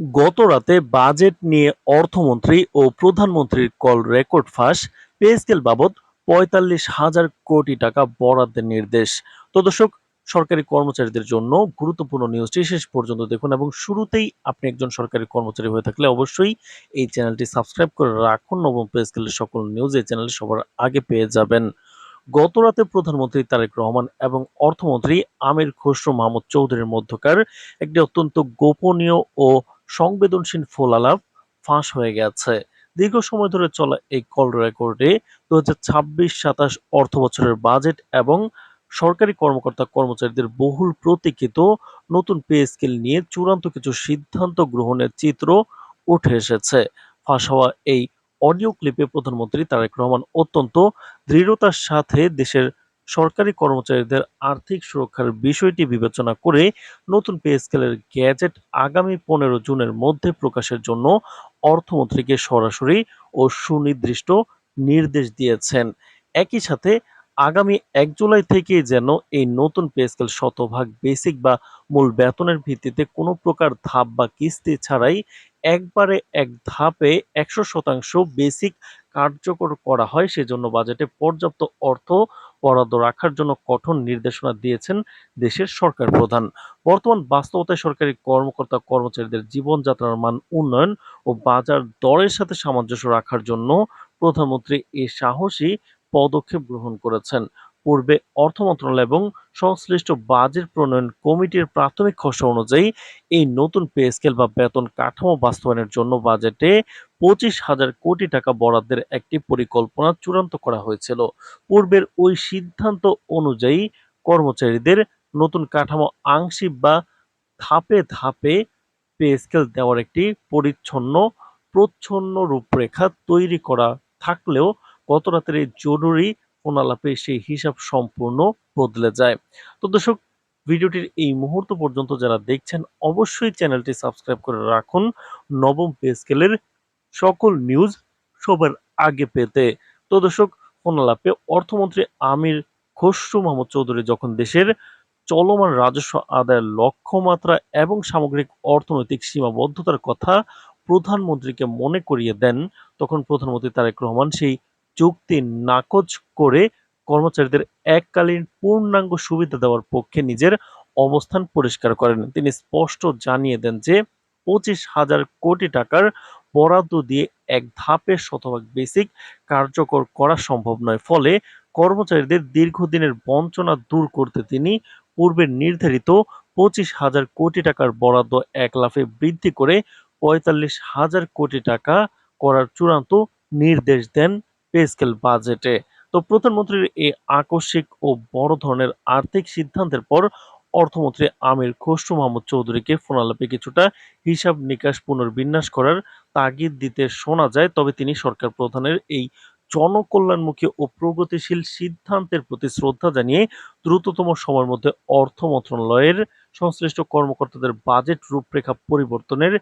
গত রাতে বাজেট নিয়ে অর্থমন্ত্রী ও প্রধানমন্ত্রীর কল রেকর্ড ফাঁস। পে স্কেল বাবদ ৪৫,০০০ কোটি টাকা বরাদ্দের নির্দেশ। তো দর্শক, সরকারি কর্মচারীদের জন্য গুরুত্বপূর্ণ নিউজটি শেষ পর্যন্ত দেখুন এবং শুরুতেই আপনি একজন সরকারি কর্মচারী হয়ে থাকলে অবশ্যই এই চ্যানেলটি সাবস্ক্রাইব করে রাখুন। নবম পে স্কেলের সকল নিউজ এই চ্যানেলে সবার আগে পেয়ে যাবেন। গতরাতে প্রধানমন্ত্রী তারেক রহমান এবং অর্থমন্ত্রী আমির খসরু মাহমুদ চৌধুরীর মধ্যকার একটি অত্যন্ত গোপনীয় ও সংবেদনশীল ফোলালাপ ফাঁস হয়ে গেছে। দীর্ঘ সময় ধরে চলা এই কল রেকর্ডে ২০২৬-২৭ অর্থ বছরের বাজেট এবং সরকারি কর্মকর্তা কর্মচারীদের বহুল প্রতীক্ষিত নতুন পে স্কেল নিয়ে চূড়ান্ত কিছু সিদ্ধান্ত গ্রহণের চিত্র উঠে এসেছে। ফাঁস হওয়া এই অডিও ক্লিপে প্রধানমন্ত্রী তারেক রহমান অত্যন্ত দৃঢ়তার সাথে দেশের সরকারি কর্মচারীদের আর্থিক সুরক্ষার বিষয়টি বিবেচনা করে নতুন পে স্কেলের গ্যাজেট আগামী ১৫ জুনের মধ্যে প্রকাশের জন্য অর্থমন্ত্রীকে সরাসরি ও সুনির্দিষ্ট নির্দেশ দিয়েছেন। একই সাথে আগামী ১ জুলাই থেকে যেন এই নতুন পে স্কেল শতভাগ বেসিক বা মূল বেতনের ভিত্তিতে কোনো প্রকার ধাপ বা কিস্তি ছাড়াই একবারে এক ধাপে ১০০% বেসিক কার্যকর করা হয়, সেজন্য বাজেটে পর্যাপ্ত অর্থ বরাদ্দ রাখার জন্য কঠোর নির্দেশনা দিয়েছেন দেশের সরকার প্রধান। বর্তমান বাস্তবতায় সরকারি কর্মকর্তা কর্মচারীদের জীবনযাত্রার মান উন্নয়ন ও বাজার দরের সাথে সামঞ্জস্য রাখার জন্য প্রধানমন্ত্রী এই সাহসী পদক্ষেপ গ্রহণ করেছেন। পূর্বে অর্থ মন্ত্রণালয় এবং সংশ্লিষ্ট বাজেট প্রণয়ন কমিটির প্রাথমিক খসড়া অনুযায়ী এই নতুন পে স্কেল বা বেতন কাঠামো বাস্তবায়নের জন্য বাজেটে ২৫,০০০ কোটি টাকা বরাদ্দের একটি পরিকল্পনা চূড়ান্ত করা হয়েছিল। পূর্বের ওই সিদ্ধান্ত অনুযায়ী কর্মচারীদের নতুন কাঠামো আংশিক বা ধাপে ধাপে পে স্কেল দেওয়ার একটি প্রচ্ছন্ন রূপরেখা তৈরি করা থাকলেও গত রাতের এই জরুরি ফোনালাপে সেই হিসাব সম্পূর্ণ বদলে যায়। তো দর্শক, ভিডিওটির এই মুহূর্ত পর্যন্ত যারা দেখছেন অবশ্যই চ্যানেলটি সাবস্ক্রাইব করে রাখুন নবম পে স্কেলের সকল নিউজ সবার আগে পেতে। তো দর্শক, ফোনালাপে অর্থমন্ত্রী আমির খসরু মাহমুদ চৌধুরী যখন দেশের চলমান রাজস্ব আদায়ের লক্ষ্যমাত্রা এবং সামগ্রিক অর্থনৈতিক সীমাবদ্ধতার কথা প্রধানমন্ত্রীকে মনে করিয়ে দেন, তখন প্রধানমন্ত্রী তারেক রহমান সেই চুক্তি নাকচ করে কর্মচারীদের এককালীন পূর্ণাঙ্গ সুবিধা দেওয়ার পক্ষে নিজের অবস্থান পরিষ্কার করেন। তিনি স্পষ্ট জানিয়ে দেন যে ২৫,০০০ কোটি টাকার বরাদ্দ দিয়ে এক ধাপে শতভাগ বেসিক কার্যকর করা সম্ভব নয়। ফলে কর্মচারীদের দীর্ঘদিনের বঞ্চনা দূর করতে তিনি পূর্বের নির্ধারিত ২৫,০০০ কোটি টাকার বরাদ্দ এক লাফে বৃদ্ধি করে ৪৫,০০০ কোটি টাকা করার চূড়ান্ত নির্দেশ দেন পে স্কেল বাজেটে। তো প্রধানমন্ত্রীর এই আকস্মিক ও বড় ধরনের আর্থিক সিদ্ধান্তের পর অর্থমন্ত্রী আমির খসরু মাহমুদ চৌধুরীকে ফোনালাপে কিছুটা হিসাব নিকাশ পুনর্বিন্যাস করার তাগিদ দিতে শোনা যায়। তবে তিনি সরকার প্রধানের এই জনকল্যাণমুখী ও প্রগতিশীল সিদ্ধান্তের প্রতি শ্রদ্ধা জানিয়ে দ্রুততম সময়ের মধ্যে অর্থ মন্ত্রণালয়ের সংশ্লিষ্ট কর্মকর্তাদের বাজেট রূপরেখা পরিবর্তনের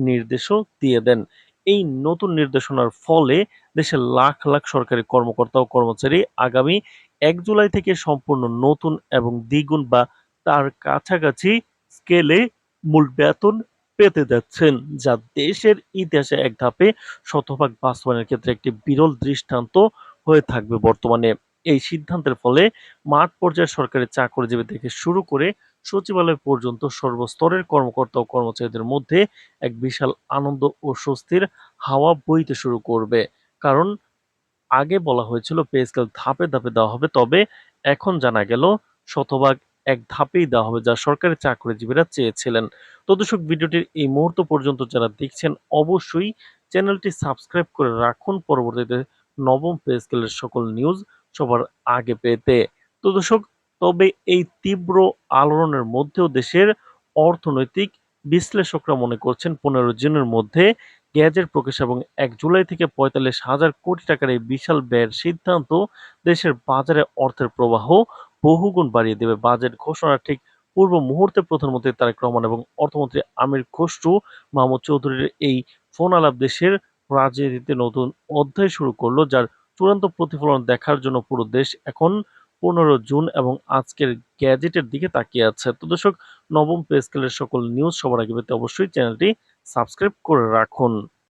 নির্দেশও দিয়ে দেন। এই নতুন নির্দেশনার ফলে দেশের লাখ লাখ সরকারি কর্মকর্তা ও কর্মচারী আগামী ১ জুলাই থেকে সম্পূর্ণ নতুন এবং দ্বিগুণ বা তার কাছাকাছি স্কেলে মূল বেতন পেতে যাচ্ছেন, যা দেশের ইতিহাসে এক ধাপে শতভাগ বাস্তবায়নের ক্ষেত্রে একটি বিরল দৃষ্টান্ত হয়ে থাকবে বর্তমানে। এই সিদ্ধান্তের ফলে মাঠ পর্যায়ের সরকারি চাকরিজীবী থেকে শুরু করে সচিবালয় পর্যন্ত সর্বস্তরের কর্মকর্তা ও কর্মচারীদের মধ্যে এক বিশাল আনন্দ ও স্বস্তির হাওয়া বইতে শুরু করবে। কারণ আগে বলা হয়েছিল পে স্কেল ধাপে ধাপে দেওয়া হবে, তবে এখন জানা গেল শতভাগ এক ধাপেই দেওয়া হবে, যা সরকারি চাকরিজীবীরা চেয়েছিলেন। তো দর্শক, ভিডিওটির এই মুহূর্ত পর্যন্ত যারা দেখছেন অবশ্যই চ্যানেলটি সাবস্ক্রাইব করে রাখুন পরবর্তীতে নবম পে স্কেলের সকল নিউজ সবার আগে পেতে। তো দর্শক, তবে এই তীব্র আলোড়নের মধ্যেও দেশের অর্থনৈতিক বিশ্লেষকরা মনে করছেন ১৫ জুনের মধ্যে গ্যাজেট প্রকাশ এবং ১ জুলাই থেকে ৪৫,০০০ কোটি টাকার এই বিশাল ব্যয়ের সিদ্ধান্ত দেশের বাজারে অর্থের প্রবাহ বহুগুণ বাড়িয়ে দেবে। বাজেট ঘোষণার ঠিক পূর্ব মুহূর্তে প্রধানমন্ত্রী তারেক রহমান এবং অর্থমন্ত্রী আমির খসরু মাহমুদ চৌধুরীর এই ফোন আলাপ দেশের রাজনীতিতে নতুন অধ্যায় শুরু করলো, যার চূড়ান্ত প্রতিফলন দেখার জন্য পুরো দেশ এখন ১৫ জুন এবং আজকের গ্যাজেটের দিকে তাকিয়ে আছে। তো দর্শক, নবম পে স্কেলের সকল নিউজ সবার আগে পেতে অবশ্যই চ্যানেলটি সাবস্ক্রাইব করে রাখুন।